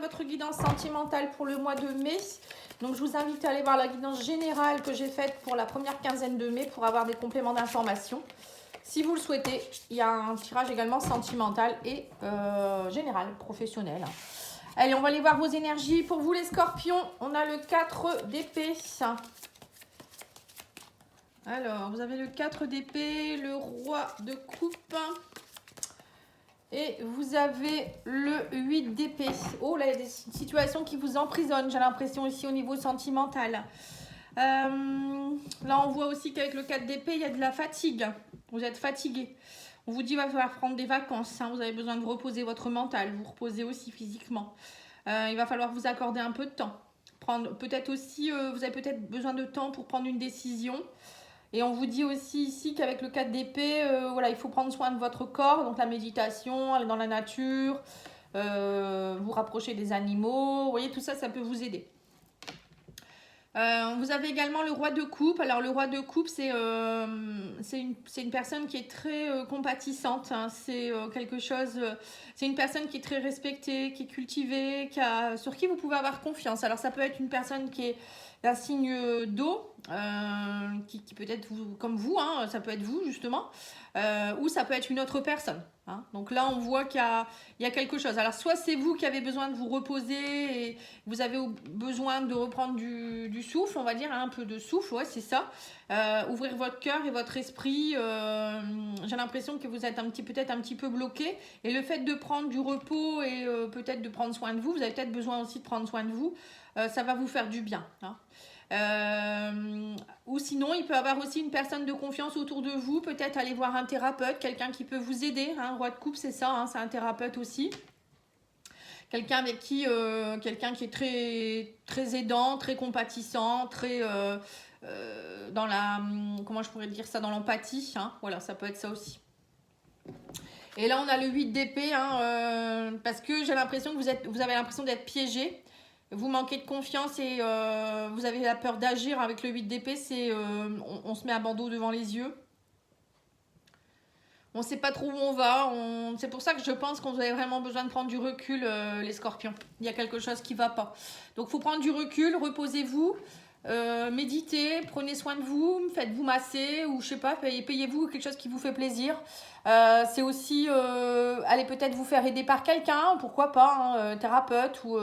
votre guidance sentimentale pour le mois de mai. Donc je vous invite à aller voir la guidance générale que j'ai faite pour la première quinzaine de mai pour avoir des compléments d'information. Si vous le souhaitez, il y a un tirage également sentimental et général, professionnel. Allez, on va aller voir vos énergies. Pour vous les scorpions, on a le 4 d'épée. Alors, vous avez le 4 d'épée, le roi de coupe. Et vous avez le 8 d'épée. Oh, là, il y a des situations qui vous emprisonnent, j'ai l'impression, ici au niveau sentimental. Là, on voit aussi qu'avec le 4 d'épée, il y a de la fatigue. Vous êtes fatigué. On vous dit qu'il va falloir prendre des vacances. Hein. Vous avez besoin de vous reposer votre mental, vous reposer aussi physiquement. Il va falloir vous accorder un peu de temps. Peut-être aussi, vous avez peut-être besoin de temps pour prendre une décision. Et on vous dit aussi ici qu'avec le 4 d'épée, voilà, il faut prendre soin de votre corps, donc la méditation, aller dans la nature, vous rapprocher des animaux. Vous voyez, tout ça, ça peut vous aider. Vous avez également le roi de coupe. Alors le roi de coupe, c'est une personne qui est très compatissante. Hein. C'est quelque chose. C'est une personne qui est très respectée, qui est cultivée, sur qui vous pouvez avoir confiance. Alors ça peut être une personne qui est d'un signe d'eau, qui peut être comme vous, hein, ça peut être vous justement, ou ça peut être une autre personne. Hein. Donc là, on voit qu'il y a quelque chose. Alors soit c'est vous qui avez besoin de vous reposer et vous avez besoin de reprendre du souffle, on va dire, hein, un peu de souffle, ouais, c'est ça. Ouvrir votre cœur et votre esprit. J'ai l'impression que vous êtes peut-être un petit peu bloqué. Et le fait de prendre du repos et peut-être de prendre soin de vous, vous avez peut-être besoin aussi de prendre soin de vous, ça va vous faire du bien. Hein. Ou sinon, il peut y avoir aussi une personne de confiance autour de vous, peut-être aller voir un thérapeute, quelqu'un qui peut vous aider. Hein. Roi de coupe, c'est ça, hein, c'est un thérapeute aussi. Quelqu'un avec qui, quelqu'un qui est très, très aidant, très compatissant, très dans la, comment je pourrais dire ça, dans l'empathie. Hein. Voilà, ça peut être ça aussi. Et là, on a le 8 d'épée, hein, parce que j'ai l'impression que vous avez l'impression d'être piégé. Vous manquez de confiance et vous avez la peur d'agir. Avec le 8 d'épée, c'est on se met à bandeau devant les yeux. On ne sait pas trop où on va. C'est pour ça que je pense qu'on avez vraiment besoin de prendre du recul, les scorpions. Il y a quelque chose qui ne va pas. Donc, il faut prendre du recul, reposez-vous, méditez, prenez soin de vous, faites-vous masser ou je sais pas, payez-vous quelque chose qui vous fait plaisir. C'est aussi allez peut-être vous faire aider par quelqu'un, pourquoi pas, hein, thérapeute ou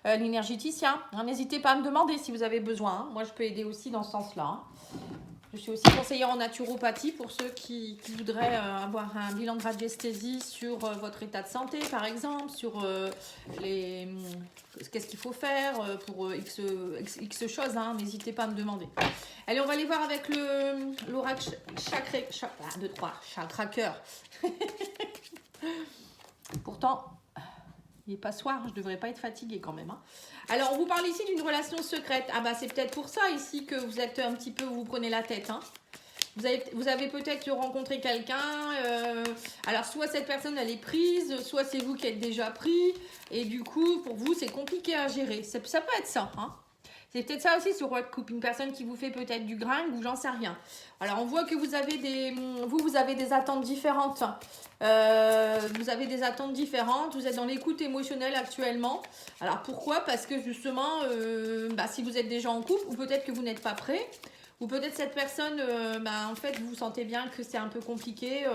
l'énergéticien. Hein, n'hésitez pas à me demander si vous avez besoin. Hein. Moi, je peux aider aussi dans ce sens-là. Hein. Je suis aussi conseillère en naturopathie pour ceux qui voudraient avoir un bilan de radiesthésie sur votre état de santé, par exemple, sur qu'est-ce qu'il faut faire pour X choses. Hein, n'hésitez pas à me demander. Allez, on va aller voir avec l'oracle chakra cœur. Pourtant, il n'est pas soir, je ne devrais pas être fatiguée quand même. Hein. Alors, on vous parle ici d'une relation secrète. Ah bah, c'est peut-être pour ça ici que vous êtes un petit peu, vous prenez la tête. Hein. Vous avez peut-être rencontré quelqu'un. Alors, soit cette personne, elle est prise, soit c'est vous qui êtes déjà pris. Et du coup, pour vous, c'est compliqué à gérer. Ça peut être ça. Hein. C'est peut-être ça aussi sur Roi de coupe, une personne qui vous fait peut-être du gringue ou j'en sais rien. Alors on voit que vous avez des attentes différentes. Vous avez des attentes différentes, vous êtes dans l'écoute émotionnelle actuellement. Alors pourquoi? Parce que justement, si vous êtes déjà en couple ou peut-être que vous n'êtes pas prêt, ou peut-être cette personne, en fait vous sentez bien que c'est un peu compliqué.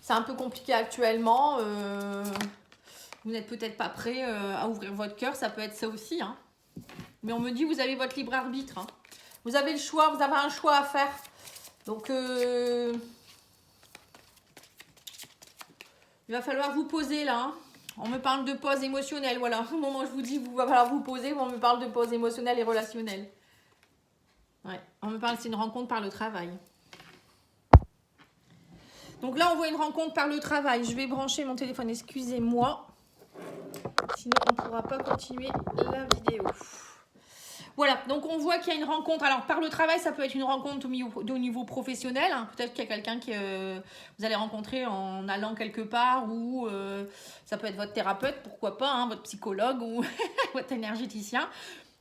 C'est un peu compliqué actuellement. Vous n'êtes peut-être pas prêt à ouvrir votre cœur, ça peut être ça aussi. Hein. Mais on me dit, vous avez votre libre arbitre. Hein. Vous avez le choix, vous avez un choix à faire. Donc, il va falloir vous poser là. Hein. On me parle de pause émotionnelle. Voilà, au moment où je vous dis, il va falloir vous poser, on me parle de pause émotionnelle et relationnelle. Ouais, on me parle, c'est une rencontre par le travail. Donc là, on voit une rencontre par le travail. Je vais brancher mon téléphone, excusez-moi. Sinon, on ne pourra pas continuer la vidéo. Voilà, donc on voit qu'il y a une rencontre. Alors, par le travail, ça peut être une rencontre au niveau professionnel. Hein. Peut-être qu'il y a quelqu'un que vous allez rencontrer en allant quelque part ou ça peut être votre thérapeute, pourquoi pas, hein, votre psychologue ou votre énergéticien.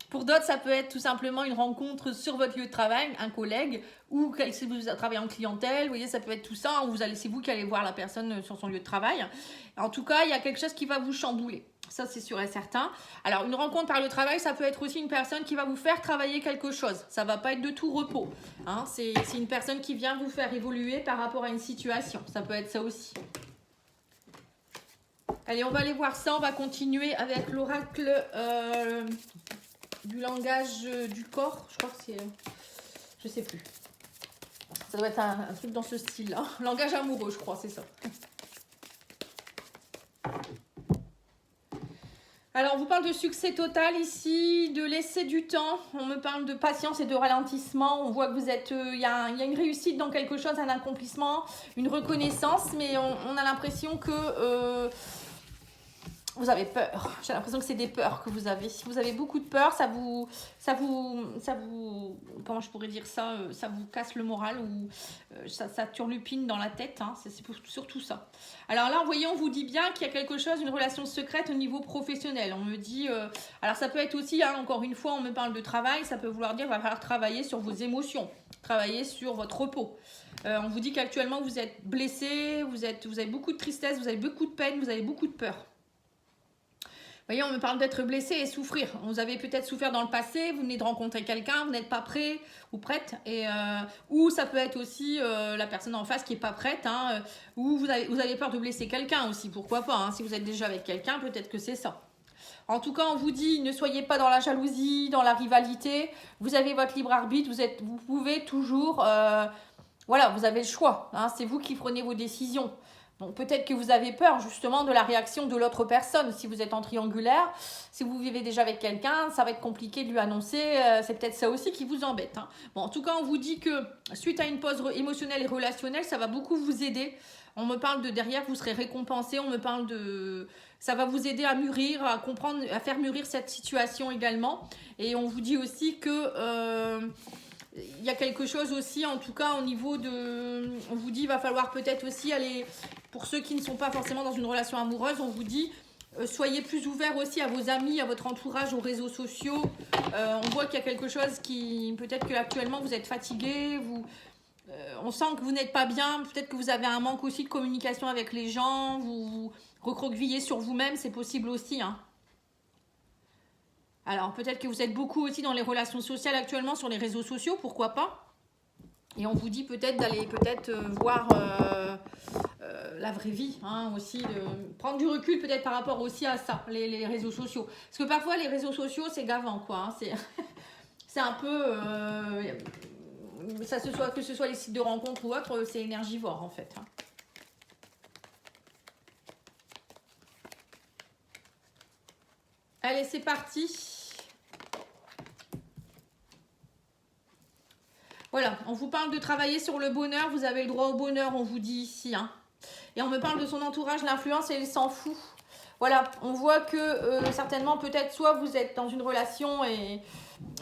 Pour d'autres, ça peut être tout simplement une rencontre sur votre lieu de travail, un collègue, ou si vous travaillez en clientèle, vous voyez, ça peut être tout ça, c'est vous qui allez voir la personne sur son lieu de travail. En tout cas, il y a quelque chose qui va vous chambouler. Ça, c'est sûr et certain. Alors, une rencontre par le travail, ça peut être aussi une personne qui va vous faire travailler quelque chose. Ça ne va pas être de tout repos. Hein. C'est une personne qui vient vous faire évoluer par rapport à une situation. Ça peut être ça aussi. Allez, on va aller voir ça. On va continuer avec l'oracle du langage du corps. Je crois que c'est... je sais plus. Ça doit être un truc dans ce style-là. Langage amoureux, je crois, c'est ça. Alors, on vous parle de succès total ici, de laisser du temps. On me parle de patience et de ralentissement. On voit que vous êtes... il y a une réussite dans quelque chose, un accomplissement, une reconnaissance. Mais on a l'impression que... vous avez peur. J'ai l'impression que c'est des peurs que vous avez. Si vous avez beaucoup de peur, ça vous, comment je pourrais dire ça, ça vous casse le moral ou ça turlupine dans la tête. Hein, c'est surtout ça. Alors là, vous voyez, on vous dit bien qu'il y a quelque chose, une relation secrète au niveau professionnel. On me dit, alors ça peut être aussi, hein, encore une fois, on me parle de travail. Ça peut vouloir dire qu'il va falloir travailler sur vos émotions, travailler sur votre repos. On vous dit qu'actuellement vous êtes blessé, vous avez beaucoup de tristesse, vous avez beaucoup de peine, vous avez beaucoup de peur. Vous voyez, on me parle d'être blessé et souffrir. Vous avez peut-être souffert dans le passé, vous venez de rencontrer quelqu'un, vous n'êtes pas prêt ou prête. Ou ça peut être aussi la personne en face qui n'est pas prête. Hein, ou vous avez peur de blesser quelqu'un aussi, pourquoi pas. Hein, si vous êtes déjà avec quelqu'un, peut-être que c'est ça. En tout cas, on vous dit, ne soyez pas dans la jalousie, dans la rivalité. Vous avez votre libre arbitre, vous pouvez toujours... voilà, vous avez le choix. Hein, c'est vous qui prenez vos décisions. Donc peut-être que vous avez peur justement de la réaction de l'autre personne. Si vous êtes en triangulaire, si vous vivez déjà avec quelqu'un, ça va être compliqué de lui annoncer. C'est peut-être ça aussi qui vous embête. Hein. Bon, en tout cas, on vous dit que suite à une pause émotionnelle et relationnelle, ça va beaucoup vous aider. On me parle de derrière, vous serez récompensé. On me parle de... ça va vous aider à mûrir, à comprendre, à faire mûrir cette situation également. Et on vous dit aussi que... il y a quelque chose aussi, en tout cas au niveau de... on vous dit, il va falloir peut-être aussi aller... pour ceux qui ne sont pas forcément dans une relation amoureuse, on vous dit, soyez plus ouverts aussi à vos amis, à votre entourage, aux réseaux sociaux. On voit qu'il y a quelque chose qui... peut-être que actuellement vous êtes fatigué, on sent que vous n'êtes pas bien, peut-être que vous avez un manque aussi de communication avec les gens, vous recroquevillez sur vous-même, c'est possible aussi, hein. Alors, peut-être que vous êtes beaucoup aussi dans les relations sociales actuellement sur les réseaux sociaux, pourquoi pas. Et on vous dit peut-être d'aller voir la vraie vie, hein, aussi, de prendre du recul peut-être par rapport aussi à ça, les réseaux sociaux. Parce que parfois, les réseaux sociaux, c'est gavant, quoi. Hein, c'est un peu... que ce soit les sites de rencontres ou autres, c'est énergivore, en fait. Hein. Allez, c'est parti. Voilà, on vous parle de travailler sur le bonheur. Vous avez le droit au bonheur, on vous dit ici. Hein. Et on me parle de son entourage, l'influence, et il s'en fout. Voilà, on voit que certainement, peut-être, soit vous êtes dans une relation et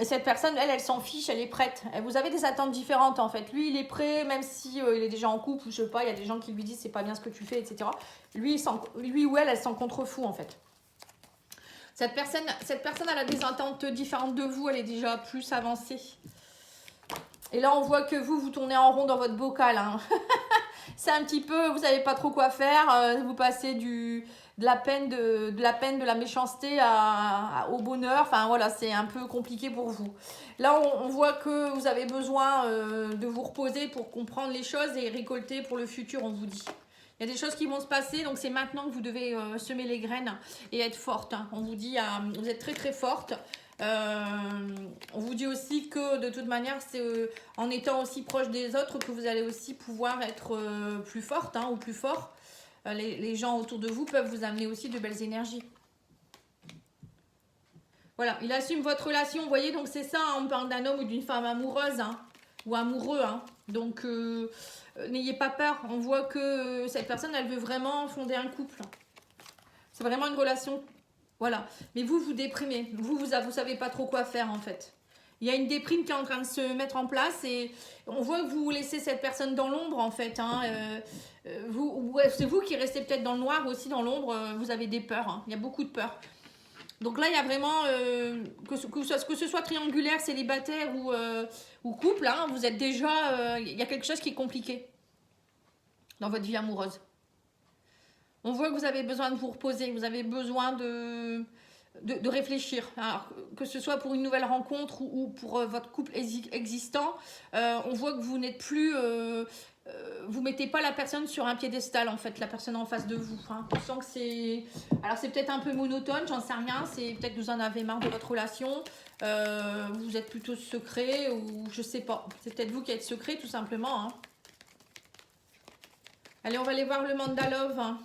cette personne, elle s'en fiche, elle est prête. Et vous avez des attentes différentes, en fait. Lui, il est prêt, même si il est déjà en couple, ou je sais pas, il y a des gens qui lui disent c'est pas bien ce que tu fais, etc. Lui ou elle s'en contrefout, en fait. Cette personne, elle a des attentes différentes de vous, elle est déjà plus avancée. Et là, on voit que vous tournez en rond dans votre bocal. Hein. C'est un petit peu, vous savez pas trop quoi faire. Vous passez de la peine, de la méchanceté au bonheur. Enfin, voilà, c'est un peu compliqué pour vous. Là, on voit que vous avez besoin de vous reposer pour comprendre les choses et récolter pour le futur, on vous dit. Il y a des choses qui vont se passer, donc c'est maintenant que vous devez semer les graines et être forte. Hein. On vous dit, vous êtes très très forte. On vous dit aussi que de toute manière, c'est en étant aussi proche des autres que vous allez aussi pouvoir être plus forte, hein, ou plus fort. Les gens autour de vous peuvent vous amener aussi de belles énergies. Voilà, il assume votre relation, vous voyez, donc c'est ça, hein, on parle d'un homme ou d'une femme amoureuse, hein, ou amoureux, hein. Donc n'ayez pas peur, on voit que cette personne, elle veut vraiment fonder un couple. C'est vraiment une relation... Voilà, mais vous déprimez, vous savez pas trop quoi faire en fait. Il y a une déprime qui est en train de se mettre en place et on voit que vous laissez cette personne dans l'ombre en fait. Hein. C'est vous qui restez peut-être dans le noir aussi, dans l'ombre, vous avez des peurs, hein. Il y a beaucoup de peurs. Donc là, il y a vraiment, que ce soit triangulaire, célibataire ou couple, hein, vous êtes déjà, il y a quelque chose qui est compliqué dans votre vie amoureuse. On voit que vous avez besoin de vous reposer, vous avez besoin de réfléchir. Alors, que ce soit pour une nouvelle rencontre ou pour votre couple existant, on voit que vous n'êtes plus... vous mettez pas la personne sur un piédestal, en fait, la personne en face de vous. Hein. On sent que c'est... Alors, c'est peut-être un peu monotone, j'en sais rien. C'est peut-être que vous en avez marre de votre relation. Vous êtes plutôt secret ou je sais pas. C'est peut-être vous qui êtes secret, tout simplement. Hein. Allez, on va aller voir le Mandalove. Hein.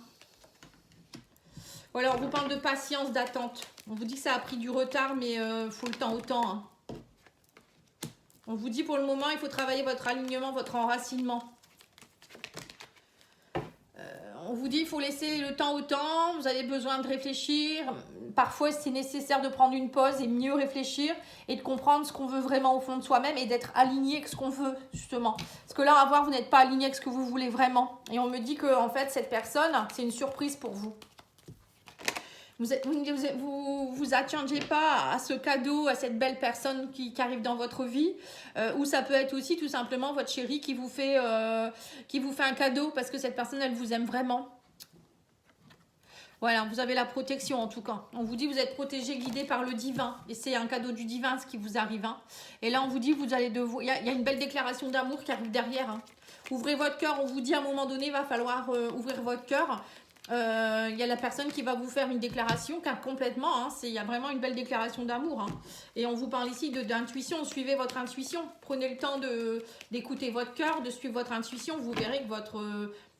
Voilà, on vous parle de patience, d'attente. On vous dit que ça a pris du retard, mais faut le temps au temps. Hein. On vous dit pour le moment, il faut travailler votre alignement, votre enracinement. On vous dit il faut laisser le temps au temps, vous avez besoin de réfléchir. Parfois, c'est nécessaire de prendre une pause et mieux réfléchir et de comprendre ce qu'on veut vraiment au fond de soi-même et d'être aligné avec ce qu'on veut, justement. Parce que là, à voir, vous n'êtes pas aligné avec ce que vous voulez vraiment. Et on me dit que, en fait, cette personne, c'est une surprise pour vous. Vous attendiez pas à ce cadeau, à cette belle personne qui arrive dans votre vie, ou ça peut être aussi tout simplement votre chéri qui vous fait un cadeau parce que cette personne, elle vous aime vraiment. Voilà, vous avez la protection en tout cas. On vous dit vous êtes protégé, guidé par le divin. Et c'est un cadeau du divin ce qui vous arrive. Hein. Et là, on vous dit, vous allez il y a une belle déclaration d'amour qui arrive derrière. Hein. Ouvrez votre cœur. On vous dit à un moment donné, il va falloir ouvrir votre cœur. Il y a la personne qui va vous faire une déclaration car complètement, hein, il y a vraiment une belle déclaration d'amour. Hein. Et on vous parle ici d'intuition. Suivez votre intuition. Prenez le temps d'écouter votre cœur, de suivre votre intuition. Vous verrez que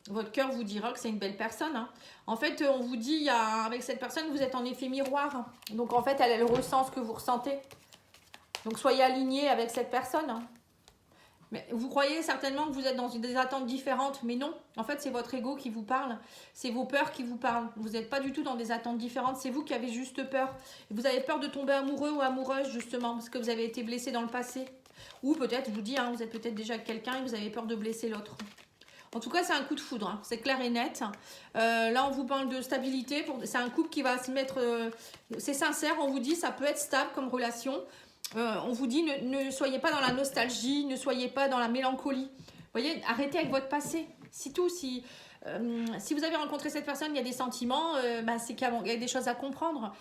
votre cœur vous dira que c'est une belle personne. Hein. En fait, on vous dit, avec cette personne, vous êtes en effet miroir. Hein. Donc, en fait, elle ressent ce que vous ressentez. Donc, soyez alignés avec cette personne. Hein. Mais vous croyez certainement que vous êtes dans des attentes différentes, mais non. En fait, c'est votre ego qui vous parle. C'est vos peurs qui vous parlent. Vous n'êtes pas du tout dans des attentes différentes. C'est vous qui avez juste peur. Et vous avez peur de tomber amoureux ou amoureuse, justement, parce que vous avez été blessé dans le passé. Ou peut-être, je vous dis, hein, vous êtes peut-être déjà avec quelqu'un et vous avez peur de blesser l'autre. En tout cas, c'est un coup de foudre, hein. C'est clair et net. Là, on vous parle de stabilité. C'est un couple qui va se mettre... c'est sincère, on vous dit, ça peut être stable comme relation. On vous dit, ne soyez pas dans la nostalgie, ne soyez pas dans la mélancolie. Vous voyez, arrêtez avec votre passé. C'est tout. Si vous avez rencontré cette personne, il y a des sentiments, c'est qu'il y a des choses à comprendre.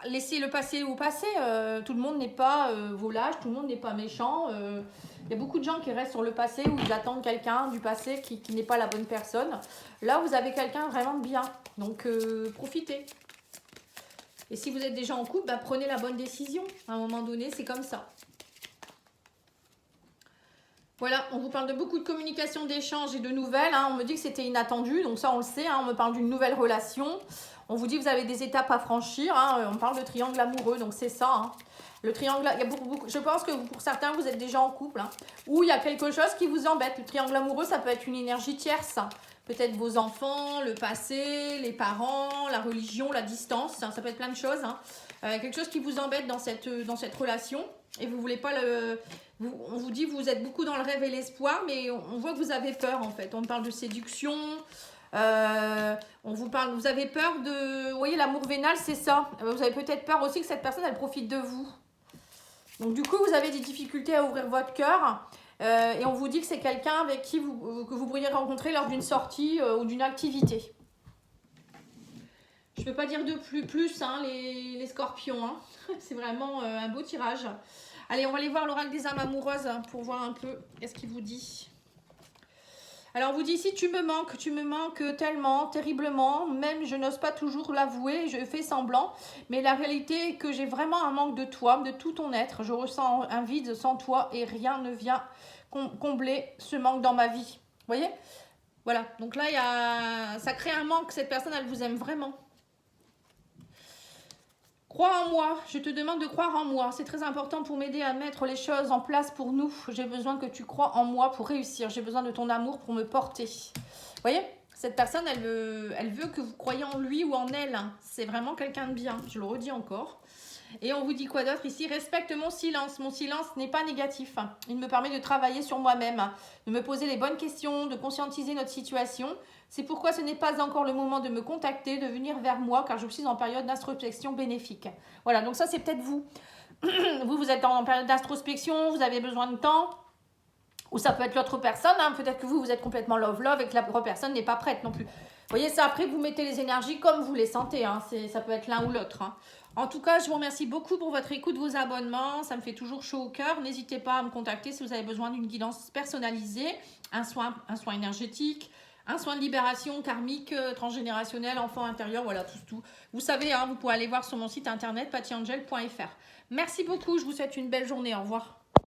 Laissez le passé au passé. Tout le monde n'est pas volage, tout le monde n'est pas méchant. Il y a beaucoup de gens qui restent sur le passé où ils attendent quelqu'un du passé qui n'est pas la bonne personne. Là, vous avez quelqu'un vraiment de bien. Donc, profitez. Et si vous êtes déjà en couple, prenez la bonne décision. À un moment donné, c'est comme ça. Voilà, on vous parle de beaucoup de communication, d'échanges et de nouvelles. Hein. On me dit que c'était inattendu, donc ça, on le sait. Hein. On me parle d'une nouvelle relation. On vous dit que vous avez des étapes à franchir. Hein. On parle de triangle amoureux, donc c'est ça. Hein. Le triangle, il y a beaucoup, je pense que pour certains, vous êtes déjà en couple. Hein, ou il y a quelque chose qui vous embête. Le triangle amoureux, ça peut être une énergie tierce. Peut-être vos enfants, le passé, les parents, la religion, la distance. Hein, ça peut être plein de choses. Hein. Quelque chose qui vous embête dans cette relation. Et vous voulez pas le... on vous dit vous êtes beaucoup dans le rêve et l'espoir, mais on voit que vous avez peur en fait. On parle de séduction. On vous parle, vous avez peur de... Vous voyez, l'amour vénal, c'est ça. Vous avez peut-être peur aussi que cette personne, elle profite de vous. Donc du coup, vous avez des difficultés à ouvrir votre cœur. Et on vous dit que c'est quelqu'un avec qui que vous pourriez rencontrer lors d'une sortie ou d'une activité. Je ne peux pas dire de plus hein, les scorpions. Hein. C'est vraiment un beau tirage. Allez, on va aller voir l'oracle des âmes amoureuses pour voir un peu qu'est-ce qu'il vous dit. Alors, on vous dit, si tu me manques tellement, terriblement, même je n'ose pas toujours l'avouer, je fais semblant, mais la réalité est que j'ai vraiment un manque de toi, de tout ton être. Je ressens un vide sans toi et rien ne vient combler ce manque dans ma vie. Vous voyez? Voilà, donc là, ça crée un manque. Cette personne, elle vous aime vraiment. Crois en moi, je te demande de croire en moi. C'est très important pour m'aider à mettre les choses en place pour nous. J'ai besoin que tu crois en moi pour réussir. J'ai besoin de ton amour pour me porter. Vous voyez, cette personne, elle veut que vous croyez en lui ou en elle. C'est vraiment quelqu'un de bien. Je le redis encore. Et on vous dit quoi d'autre ici? Respecte mon silence. Mon silence n'est pas négatif. Il me permet de travailler sur moi-même, de me poser les bonnes questions, de conscientiser notre situation. C'est pourquoi ce n'est pas encore le moment de me contacter, de venir vers moi, car je suis en période d'introspection bénéfique. Voilà, donc ça c'est peut-être vous. Vous êtes en période d'introspection, vous avez besoin de temps. Ou ça peut être l'autre personne, hein. Peut-être que vous êtes complètement love-love et que l'autre personne n'est pas prête non plus. Vous voyez, ça après, vous mettez les énergies comme vous les sentez. Hein. Ça peut être l'un ou l'autre. Hein. En tout cas, je vous remercie beaucoup pour votre écoute, vos abonnements. Ça me fait toujours chaud au cœur. N'hésitez pas à me contacter si vous avez besoin d'une guidance personnalisée, un soin énergétique, un soin de libération karmique, transgénérationnel, enfant intérieur, voilà, tout. Vous savez, hein, vous pouvez aller voir sur mon site internet pattyangel.fr. Merci beaucoup, je vous souhaite une belle journée. Au revoir.